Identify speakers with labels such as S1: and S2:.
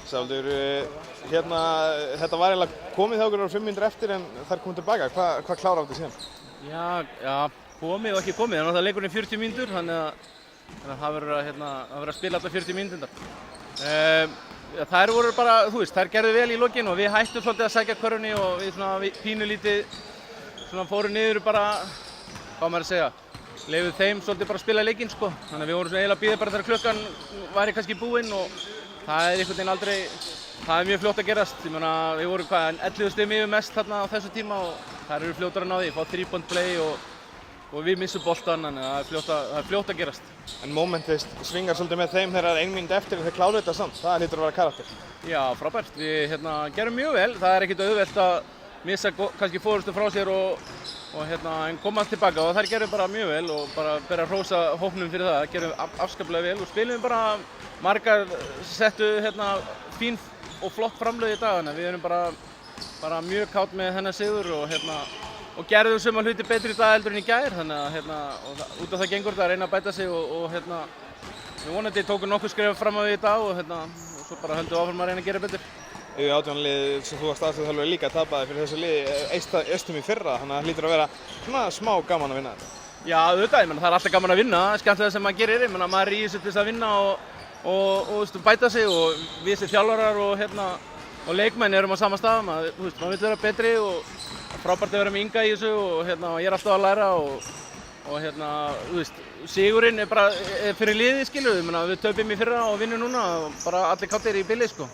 S1: Sævaldur, hérna, þetta var eiginlega komið hjá okkur 5 mínútur eftir en þær komið tilbaka. Hvað klárar þetta síðan?
S2: Já, komið og ekki komið. Það er náttúrulega leikurinn 40 mínútur, þannig að það verður að spila alla 40 mínúturnar. Þær voru bara, þær gerðu vel í lokin og við hættum svolítið að sækja körfunni og við pínulítið fórum niður bara, hvað maður að segja, leyfðu þeim svolítið bara að spila leikinn sko. Þannig að við vorum eiginlega að bíða bara þegar klukkan væri kannski búinn og það er einhvern veginn aldrei, það er mjög fljótt að gerast. Ég meina, við vorum 11 stigum yfir mest þarna á þessu tíma og þær eru fljótar að ná því, fá 3-point play og við missum boltan, þannig að það er fljótt að gerast.
S1: En momentið svingar svolítið með þeim þegar það er 1 mínútu eftir og þeir klára þetta samt. Það hlýtur að vera karakter.
S2: Já, frábært. Við gerum mjög vel. Það er ekkert auðvelt að missa kannski fórustu frá sér en koma tilbaka og þær gerum bara mjög vel og bara ber að hrósa hópnum fyrir það. Það gerum afskaplega vel og spilum bara margar settu fín og flott framlög í dag. Við erum bara mjög kátt með þennan sigur og gerðum suma hluti betri í dag heldur en í gær, þannig að út af það gengur þetta að reyna að bæta sig og við vonandi tókum nokkuð skref fram á því í dag og svo bara höldum við áfram að reyna að gera betur.
S1: U18-lið sem þú varst aðstoðarþjálfari líka tapaði fyrir þessu liði eistum í fyrra, þannig að það hlýtur að vera svona smá gaman að vinna þetta.
S2: Já, auðvitað, það er alltaf gaman að vinna, skemmtilega sem maður gerir, maður er í þessu til þess að vinna og bæta sig og við sem þjálfarar og leikmenn erum á sama stað, maður vill vera betri og frábært að vera með Inga í þessu og ég er alltaf að læra og sigurinn er bara fyrir liðið skilur við töpum í fyrra og vinnum núna og bara allir káttir í billi sko.